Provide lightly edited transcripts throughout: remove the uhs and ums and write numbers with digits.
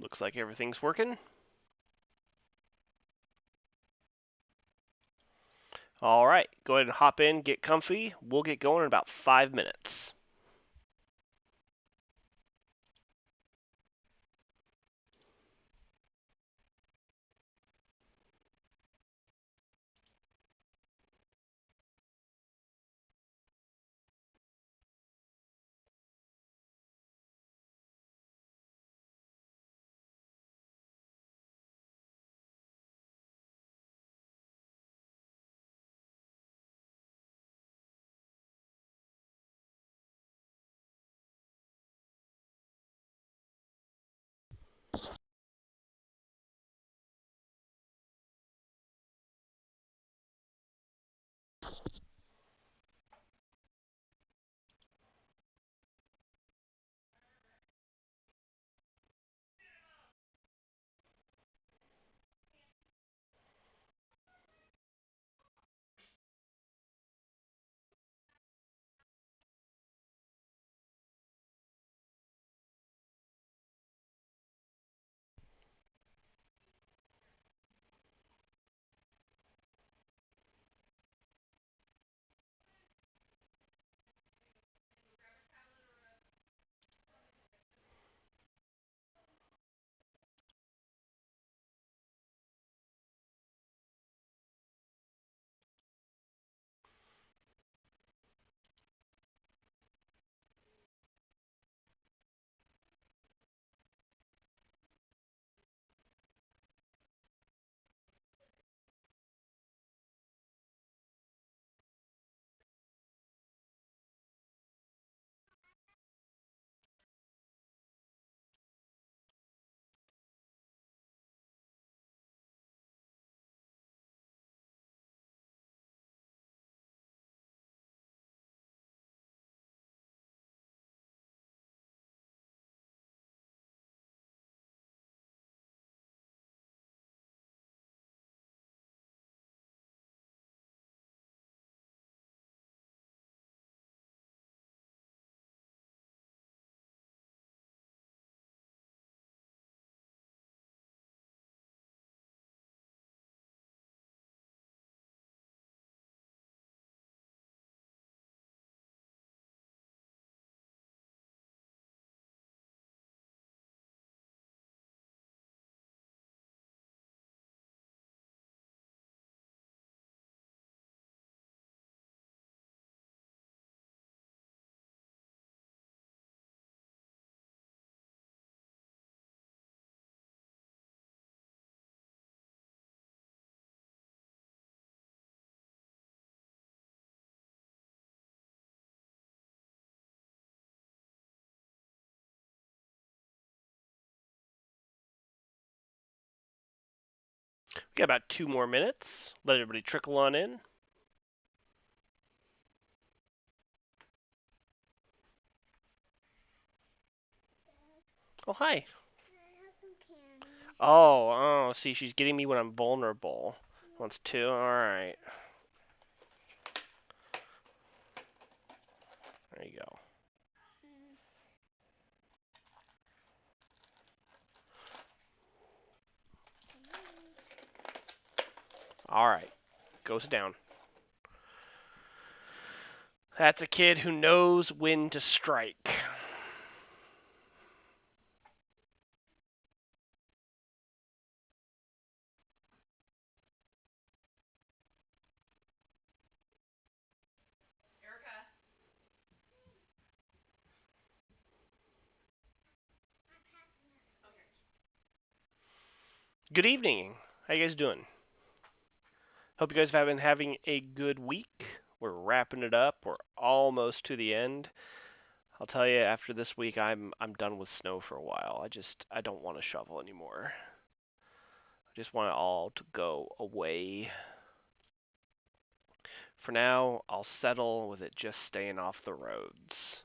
Looks like everything's working. All right, go ahead and hop in, get comfy. We'll get going in about 5 minutes. We got about 2 more minutes. Let everybody trickle on in. Oh, hi. Oh, see, she's getting me when I'm vulnerable. Wants to? Alright. There you go. Alright. Goes down. That's a kid who knows when to strike. Good evening. How you guys doing? Hope you guys have been having a good week. We're wrapping it up. We're almost to the end. I'll tell you, after this week, I'm done with snow for a while. I don't want to shovel anymore. I just want it all to go away. For now, I'll settle with it just staying off the roads.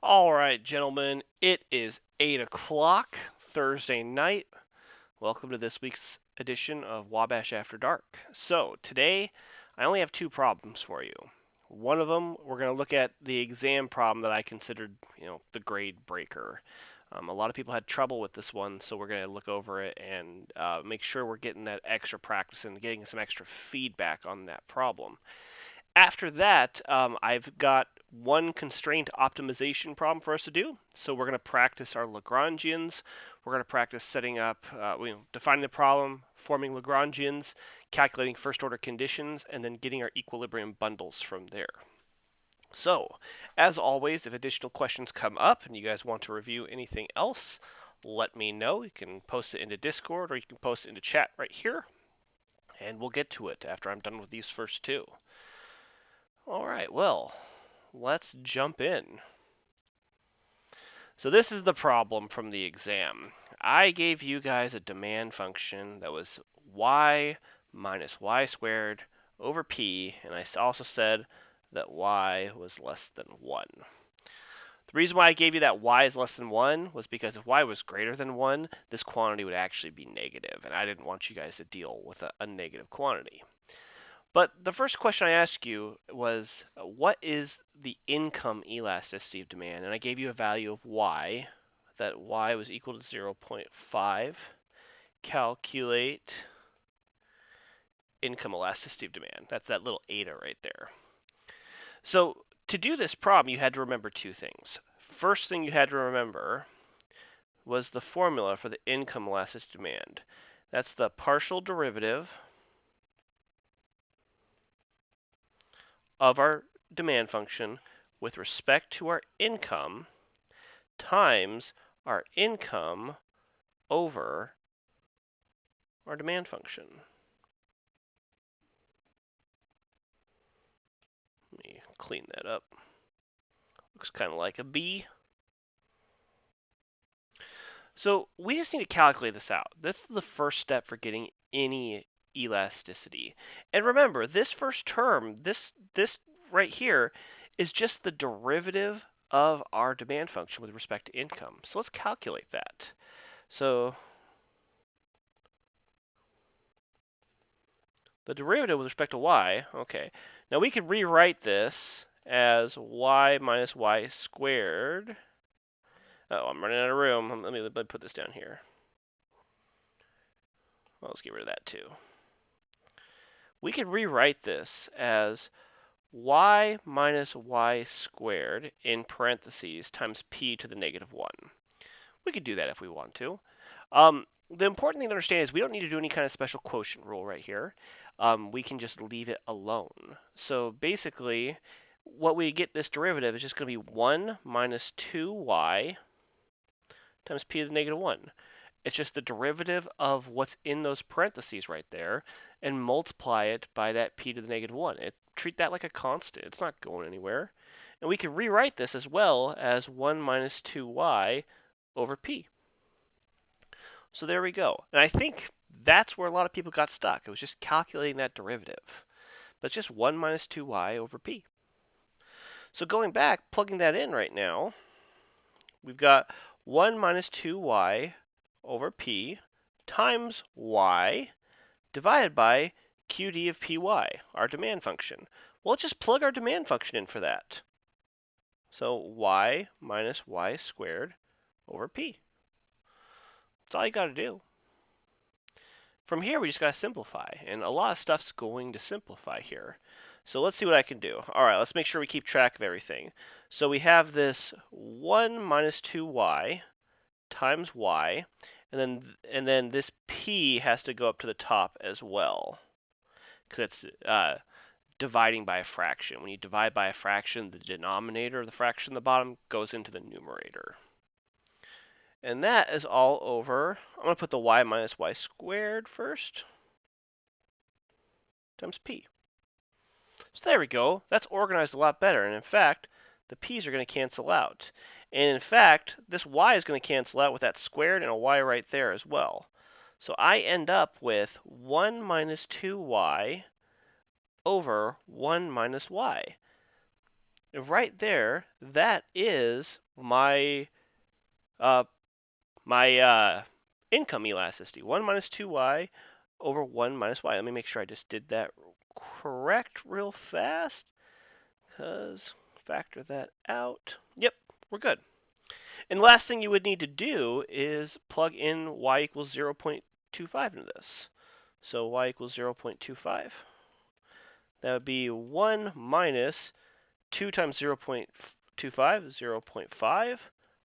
All right, gentlemen, it is 8 o'clock Thursday night. Welcome to this week's edition of Wabash After Dark. So, today, I only have two problems for you. One of them, we're going to look at the exam problem that I considered, the grade breaker. A lot of people had trouble with this one, so we're going to look over it and make sure we're getting that extra practice and getting some extra feedback on that problem. After that, I've got one constraint optimization problem for us to do. So we're going to practice our Lagrangians. We're going to practice setting up, defining the problem, forming Lagrangians, calculating first order conditions, and then getting our equilibrium bundles from there. So, as always, if additional questions come up and you guys want to review anything else, let me know. You can post it into Discord or you can post it into chat right here, and we'll get to it after I'm done with these first two. All right, well, let's jump in. So this is the problem from the exam. I gave you guys a demand function that was y minus y squared over p, and I also said that y was less than 1. The reason why I gave you that y is less than 1 was because if y was greater than 1, this quantity would actually be negative, and I didn't want you guys to deal with a negative quantity. But the first question I asked you was, what is the income elasticity of demand? And I gave you a value of y, that y was equal to 0.5. Calculate income elasticity of demand. That's that little eta right there. So to do this problem, you had to remember two things. First thing you had to remember was the formula for the income elasticity of demand. That's the partial derivative of our demand function with respect to our income times our income over our demand function. Let me clean that up. Looks kind of like a B. So we just need to calculate this out. This is the first step for getting any elasticity. And remember, this first term, this right here, is just the derivative of our demand function with respect to income. So let's calculate that. So the derivative with respect to y, okay. Now we can rewrite this as y minus y squared. Oh, I'm running out of room. Let me put this down here. Well, let's get rid of that too. We can rewrite this as y minus y squared in parentheses times p to the negative 1. We could do that if we want to. The important thing to understand is we don't need to do any kind of special quotient rule right here. We can just leave it alone. So basically, what we get this derivative is just going to be 1 minus 2y times p to the negative 1. It's just the derivative of what's in those parentheses right there and multiply it by that p to the negative 1. Treat that like a constant. It's not going anywhere. And we can rewrite this as well as 1 minus 2y over p. So there we go. And I think that's where a lot of people got stuck. It was just calculating that derivative. But it's just 1 minus 2y over p. So going back, plugging that in right now, we've got 1 minus 2y over p times y divided by qd of py, our demand function. Well, let's just plug our demand function in for that. So y minus y squared over p. That's all you got to do. From here, we just got to simplify, and a lot of stuff's going to simplify here. So let's see what I can do. All right, let's make sure we keep track of everything. So we have this 1 minus 2y times y, and then this p has to go up to the top as well, because it's dividing by a fraction. When you divide by a fraction, the denominator of the fraction at the bottom goes into the numerator. And that is all over. I'm going to put the y minus y squared first times p. So there we go. That's organized a lot better. And in fact, the p's are going to cancel out. And in fact, this y is going to cancel out with that squared and a y right there as well. So I end up with 1 minus 2y over 1 minus y. right there, that is my uh, my income elasticity. 1 minus 2y over 1 minus y. Let me make sure I just did that correct real fast, because factor that out. Yep, we're good. And the last thing you would need to do is plug in y equals 0.25 into this. So y equals 0.25. That would be 1 minus 2 times 0.25, 0.5,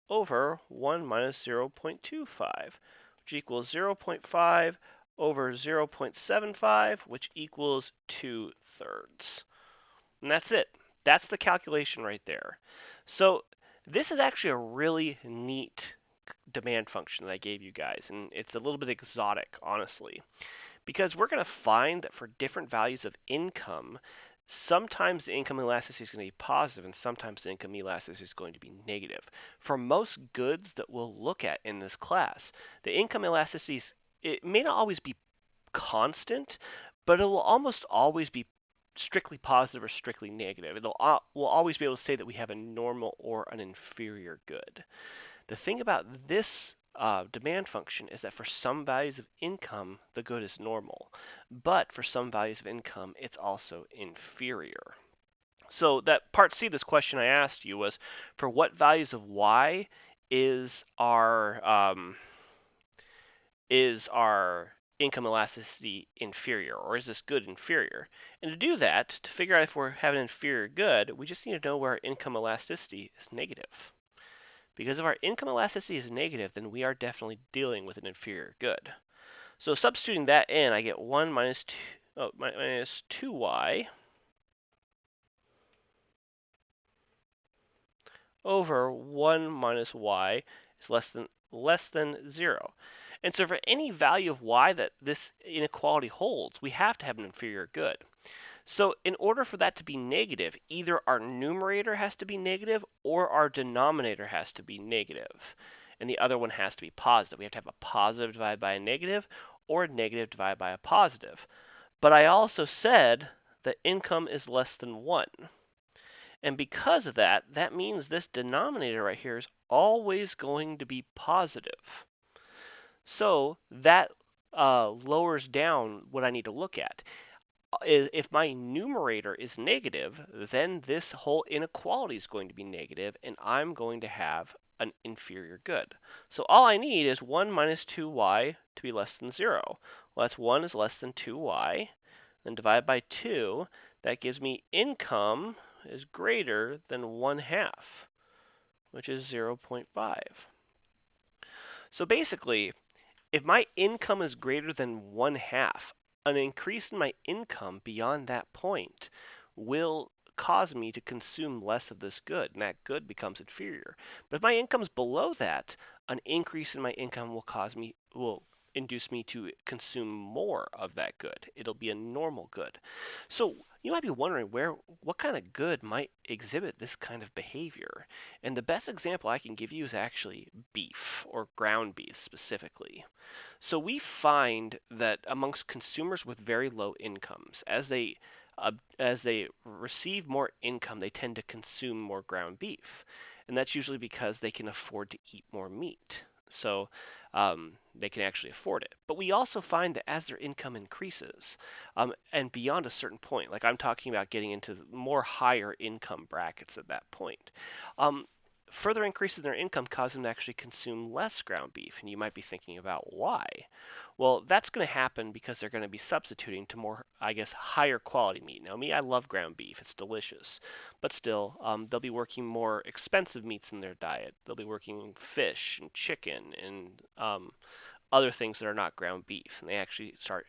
over 1 minus 0.25, which equals 0.5 over 0.75, which equals 2/3. And that's it. That's the calculation right there. So this is actually a really neat demand function that I gave you guys, and it's a little bit exotic, honestly, because we're going to find that for different values of income, sometimes the income elasticity is going to be positive and sometimes the income elasticity is going to be negative. For most goods that we'll look at in this class, the income elasticity, it may not always be constant, but it will almost always be strictly positive or strictly negative. We'll always be able to say that we have a normal or an inferior good. The thing about this demand function is that for some values of income, the good is normal, but for some values of income, it's also inferior. So that part C, this question I asked you was, for what values of y is our income elasticity inferior, or is this good inferior? And to do that, to figure out if we're having inferior good, we just need to know where our income elasticity is negative. Because if our income elasticity is negative, then we are definitely dealing with an inferior good. So substituting that in, I get 1 minus 2y over 1 minus y is less than 0. And so for any value of y that this inequality holds, we have to have an inferior good. So in order for that to be negative, either our numerator has to be negative or our denominator has to be negative. And the other one has to be positive. We have to have a positive divided by a negative or a negative divided by a positive. But I also said that income is less than 1. And because of that, that means this denominator right here is always going to be positive. So that lowers down what I need to look at. If my numerator is negative, then this whole inequality is going to be negative, and I'm going to have an inferior good. So all I need is 1 minus 2y to be less than 0. Well, that's 1 is less than 2y. Then divide by 2. That gives me income is greater than 1/2, which is 0.5. So basically, if my income is greater than 1/2, an increase in my income beyond that point will cause me to consume less of this good, and that good becomes inferior. But if my income's below that, an increase in my income will induce me to consume more of that good. It'll be a normal good. So you might be wondering what kind of good might exhibit this kind of behavior. And the best example I can give you is actually beef, or ground beef specifically. So we find that amongst consumers with very low incomes, as they receive more income, they tend to consume more ground beef, and that's usually because they can afford to eat more meat. So they can actually afford it. But we also find that as their income increases, and beyond a certain point, like I'm talking about getting into more higher income brackets at that point, um, further increases in their income cause them to actually consume less ground beef. And you might be thinking about why. Well, that's going to happen because they're going to be substituting to more, I guess, higher quality meat. Now, me, I love ground beef. It's delicious. But still, they'll be working more expensive meats in their diet. They'll be working fish and chicken and other things that are not ground beef. And they actually start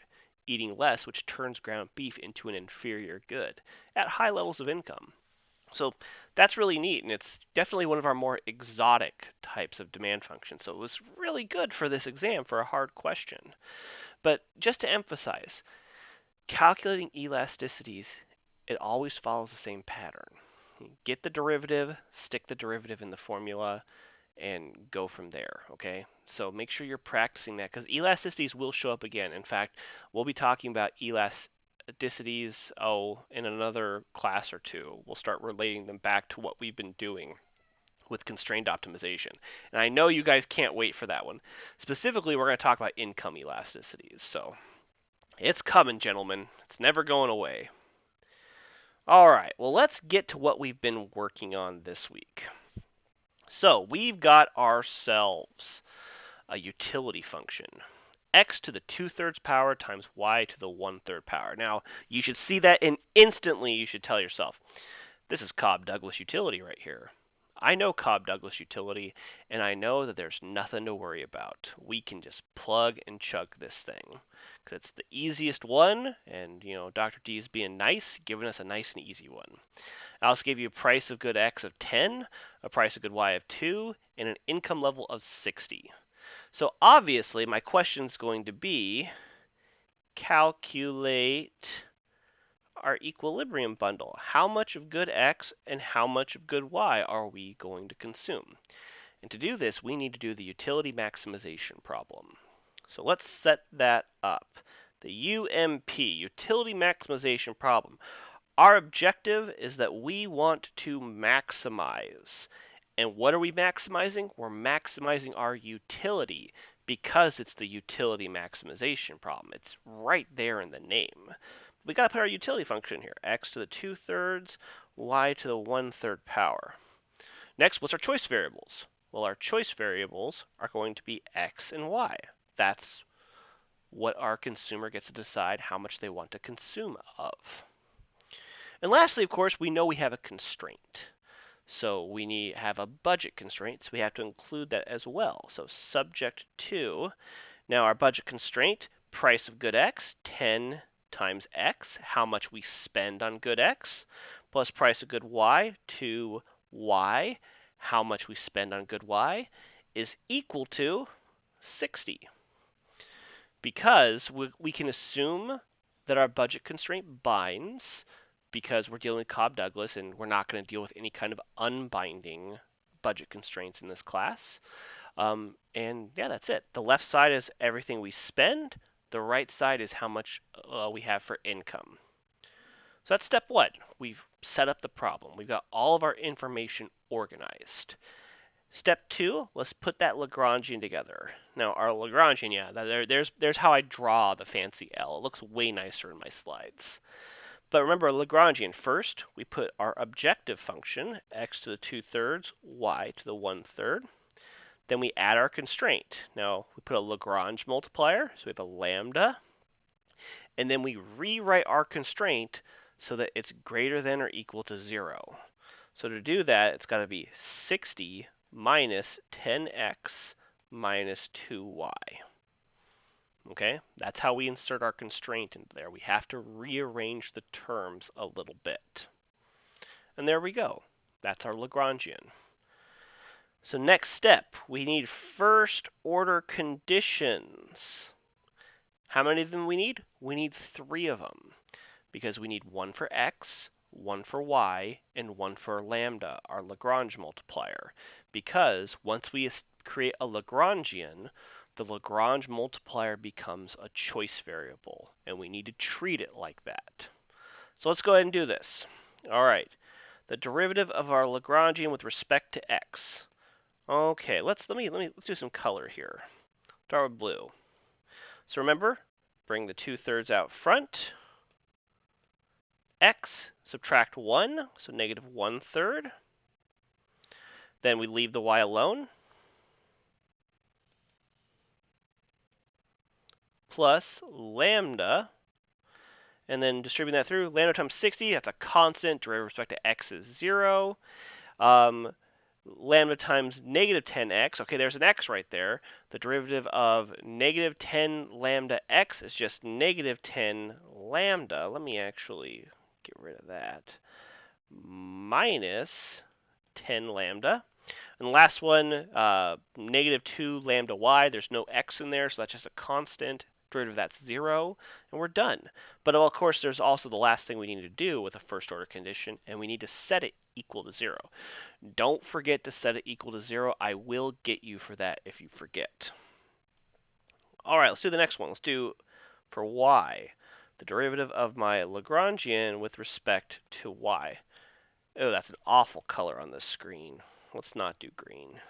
eating less, which turns ground beef into an inferior good at high levels of income. So that's really neat, and it's definitely one of our more exotic types of demand functions. So it was really good for this exam for a hard question. But just to emphasize, calculating elasticities, it always follows the same pattern. Get the derivative, stick the derivative in the formula, and go from there, okay? So make sure you're practicing that, because elasticities will show up again. In fact, we'll be talking about elasticities, in another class or two. We'll start relating them back to what we've been doing with constrained optimization. And I know you guys can't wait for that one. Specifically, we're going to talk about income elasticities. So it's coming, gentlemen. It's never going away. All right, well, let's get to what we've been working on this week. So we've got ourselves a utility function. X to the 2/3 power times y to the 1/3 power. Now, you should see that and instantly you should tell yourself, this is Cobb-Douglas utility right here. I know Cobb-Douglas utility, and I know that there's nothing to worry about. We can just plug and chug this thing, because it's the easiest one, and Dr. D is being nice, giving us a nice and easy one. I also gave you a price of good X of 10, a price of good Y of 2, and an income level of 60. So obviously, my question is going to be, calculate our equilibrium bundle. How much of good X and how much of good Y are we going to consume? And to do this, we need to do the utility maximization problem. So let's set that up. The UMP, utility maximization problem. Our objective is that we want to maximize. And what are we maximizing? We're maximizing our utility because it's the utility maximization problem. It's right there in the name. We got to put our utility function here. X to the 2/3, y to the 1/3 power. Next, what's our choice variables? Well, our choice variables are going to be X and Y. That's what our consumer gets to decide how much they want to consume of. And lastly, of course, we know we have a constraint. So we have a budget constraint, so we have to include that as well. So subject to, now our budget constraint, price of good X, 10 times X, how much we spend on good X, plus price of good Y to Y, how much we spend on good Y, is equal to 60. Because we can assume that our budget constraint binds, because we're dealing with Cobb-Douglas and we're not going to deal with any kind of unbinding budget constraints in this class. And yeah, that's it. The left side is everything we spend. The right side is how much we have for income. So that's step one. We've set up the problem. We've got all of our information organized. Step two, let's put that Lagrangian together. Now our Lagrangian, yeah, there's how I draw the fancy L. It looks way nicer in my slides. But remember Lagrangian, first we put our objective function, x to the 2/3, y to the 1/3. Then we add our constraint. Now we put a Lagrange multiplier, so we have a lambda. And then we rewrite our constraint so that it's greater than or equal to 0. So to do that, it's got to be 60 minus 10x minus 2y. Okay, that's how we insert our constraint into there. We have to rearrange the terms a little bit. And there we go. That's our Lagrangian. So next step, we need first order conditions. How many of them we need? We need 3 of them, because we need 1 for x, 1 for y, and 1 for lambda, our Lagrange multiplier. Because once we create a Lagrangian, the Lagrange multiplier becomes a choice variable, and we need to treat it like that. So let's go ahead and do this. All right, the derivative of our Lagrangian with respect to x. Okay, let's do some color here. Start with blue. So remember, bring the 2/3 out front. X, subtract 1, so negative 1/3. Then we leave the y alone. Plus lambda. And then distribute that through. Lambda times 60, that's a constant. Derivative with respect to x is 0. Lambda times negative 10x. Okay, there's an x right there. The derivative of negative 10 lambda x is just negative 10 lambda. Let me actually get rid of that. Minus 10 lambda. And the last one, negative 2 lambda y. There's no x in there, so that's just a constant. Derivative of that's 0, and we're done. But of course, there's also the last thing we need to do with a first order condition, and we need to set it equal to 0. Don't forget to set it equal to 0. I will get you for that if you forget. All right, let's do the next one. Let's do for y. the derivative of my Lagrangian with respect to y. Oh, that's an awful color on this screen. Let's not do green.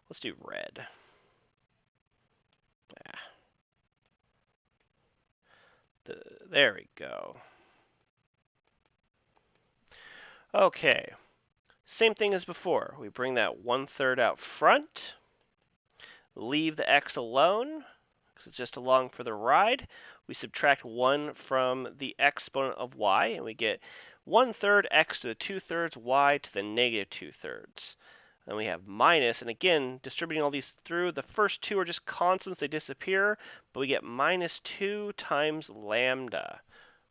Let's do red. There we go. Okay, same thing as before. We bring that 1/3 out front, leave the x alone, because it's just along for the ride. We subtract 1 from the exponent of y, and we get 1/3 x to the 2/3 y to the negative 2/3. Then we have minus, and again, distributing all these through, the first two are just constants, they disappear, but we get minus 2 times lambda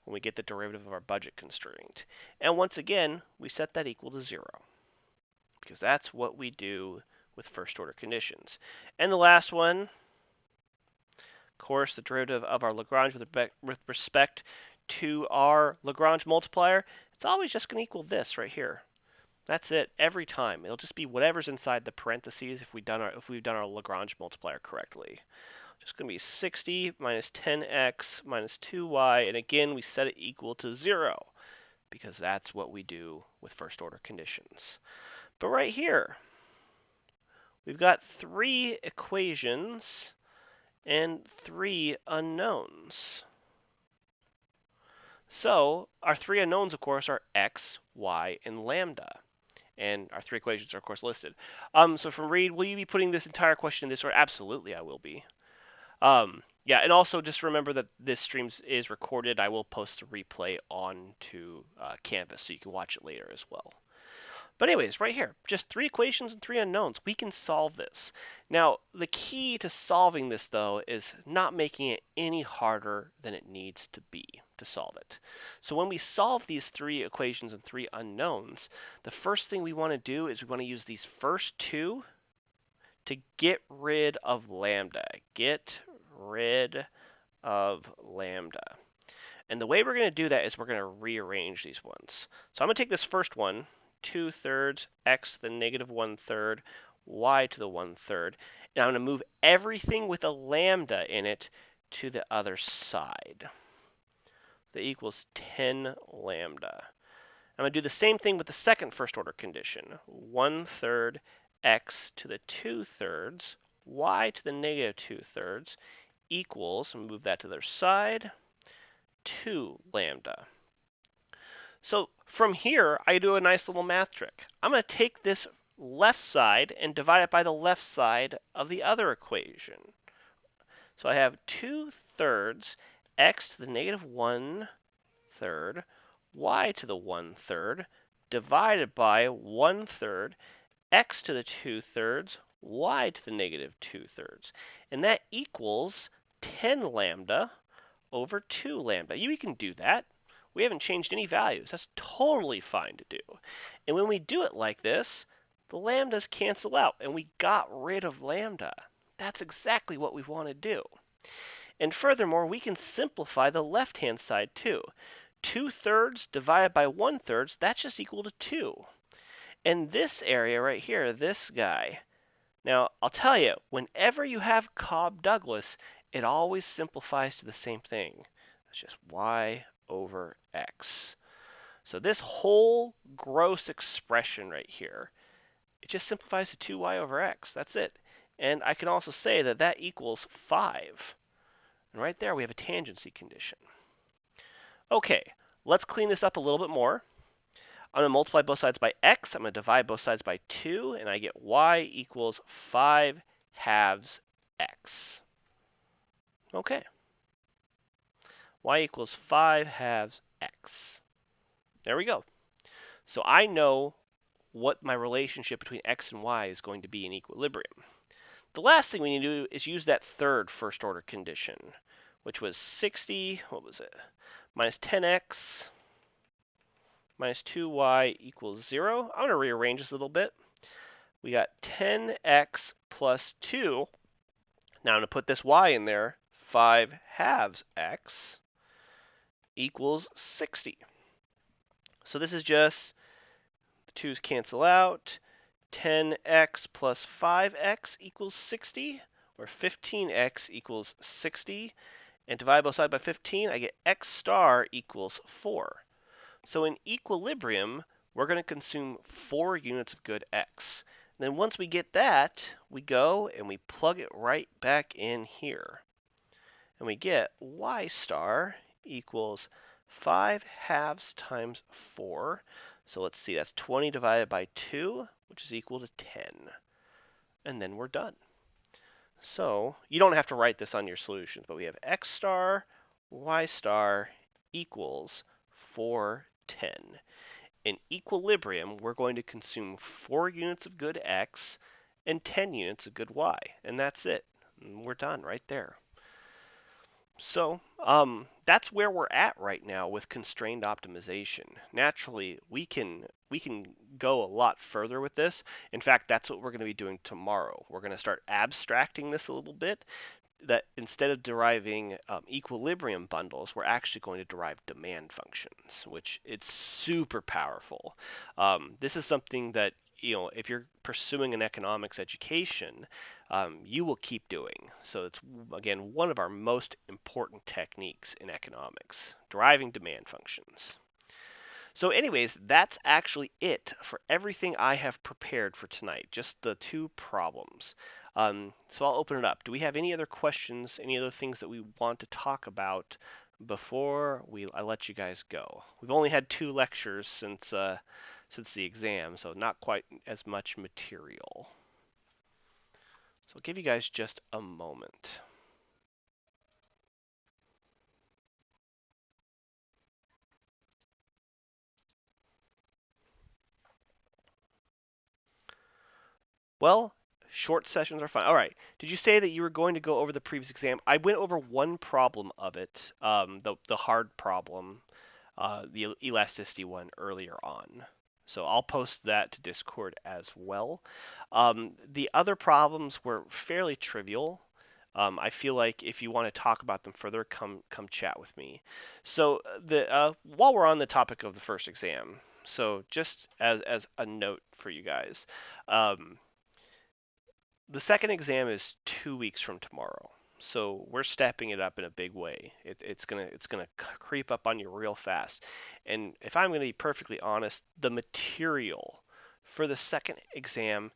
when we get the derivative of our budget constraint. And once again, we set that equal to 0, because that's what we do with first order conditions. And the last one, of course, the derivative of our Lagrange with respect to our Lagrange multiplier, it's always just going to equal this right here. That's it every time. It'll just be whatever's inside the parentheses if we've done our Lagrange multiplier correctly. Just going to be 60 minus 10x minus 2y, and again we set it equal to 0 because that's what we do with first order conditions. But right here, we've got 3 equations and 3 unknowns. So our 3 unknowns, of course, are x, y, and lambda. And our 3 equations are, of course, listed. So from Reed, will you be putting this entire question in this order? Absolutely, I will be. Yeah, and also just remember that this stream is recorded. I will post the replay onto Canvas so you can watch it later as well. But anyways, right here, just 3 equations and 3 unknowns. We can solve this. Now, the key to solving this, though, is not making it any harder than it needs to be to solve it. So when we solve these 3 equations and 3 unknowns, the first thing we want to do is we want to use these first 2 to get rid of lambda. Get rid of lambda. And the way we're going to do that is we're going to rearrange these ones. So I'm going to take this first one, 2/3 x to the negative 1/3 y to the 1/3, and I'm going to move everything with a lambda in it to the other side. That equals 10 lambda. I'm going to do the same thing with the second first order condition. 1/3 x to the 2/3 y to the negative 2/3 equals, and move that to the other side, 2 lambda. So from here, I do a nice little math trick. I'm going to take this left side and divide it by the left side of the other equation. So I have 2/3 x to the negative 1/3 y to the 1/3 divided by 1/3 x to the 2/3 y to the negative 2/3. And that equals 10 lambda over 2 lambda. You can do that. We haven't changed any values. That's totally fine to do. And when we do it like this, the lambdas cancel out, and we got rid of lambda. That's exactly what we want to do. And furthermore, we can simplify the left-hand side too. 2/3 divided by 1/3, that's just equal to 2. And this area right here, this guy, now I'll tell you, whenever you have Cobb-Douglas, it always simplifies to the same thing. It's just y over x. So this whole gross expression right here, it just simplifies to 2y over x. That's it. And I can also say that that equals 5. And right there we have a tangency condition. Okay, let's clean this up a little bit more. I'm going to multiply both sides by x. I'm going to divide both sides by 2, and I get y equals 5 halves x. Okay. Y equals 5 halves x. There we go. So I know what my relationship between x and y is going to be in equilibrium. The last thing we need to do is use that third first order condition, which was 60, what was it, minus 10x minus 2y equals 0. I'm going to rearrange this a little bit. We got 10x plus 2. Now I'm going to put this y in there. 5 halves x equals 60. So this is just, the 2's cancel out. 10x plus 5x equals 60, or 15x equals 60. and divide both sides by 15, I get x star equals 4. So in equilibrium, we're going to consume 4 units of good x. And then once we get that, we go and we plug it right back in here. And we get y star equals 5 halves times 4. So let's see, that's 20 divided by 2, which is equal to 10. And then we're done. So you don't have to write this on your solutions, but we have x star, y star equals 410. In equilibrium, we're going to consume 4 units of good x and 10 units of good y, and that's it. And we're done right there. So that's where we're at right now with constrained optimization. Naturally, we can go a lot further with this. In fact, that's what we're going to be doing tomorrow. We're going to start abstracting this a little bit. That instead of deriving equilibrium bundles, we're actually going to derive demand functions, which it's super powerful. This is something that, if you're pursuing an economics education, you will keep doing. So it's, again, one of our most important techniques in economics, deriving demand functions. So anyways, that's actually it for everything I have prepared for tonight, just the 2 problems. So I'll open it up. Do we have any other questions, any other things that we want to talk about before I let you guys go? We've only had 2 lectures since the exam, so not quite as much material. So I'll give you guys just a moment. Well, short sessions are fine. All right. Did you say that you were going to go over the previous exam? I went over one problem of it, the hard problem, the elasticity one earlier on. So I'll post that to Discord as well. The other problems were fairly trivial. I feel like if you want to talk about them further, come chat with me. So while we're on the topic of the first exam, so just as a note for you guys. The second exam is 2 weeks from tomorrow, so we're stepping it up in a big way. It's gonna creep up on you real fast. And if I'm gonna be perfectly honest, the material for the second exam,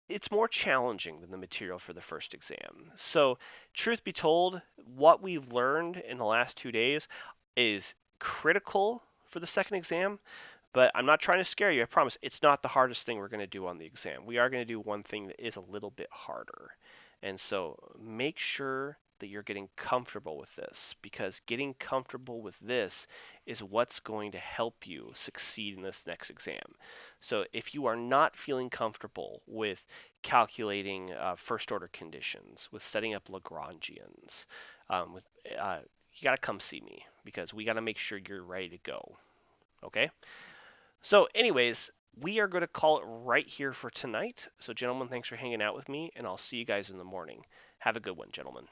it's more challenging than the material for the first exam. So truth be told, what we've learned in the last 2 days is critical for the second exam. But I'm not trying to scare you. I promise it's not the hardest thing we're going to do on the exam. We are going to do one thing that is a little bit harder. And so make sure that you're getting comfortable with this, because getting comfortable with this is what's going to help you succeed in this next exam. So if you are not feeling comfortable with calculating first order conditions, with setting up Lagrangians, you got to come see me, because we got to make sure you're ready to go. Okay? So anyways, we are going to call it right here for tonight. So gentlemen, thanks for hanging out with me, and I'll see you guys in the morning. Have a good one, gentlemen.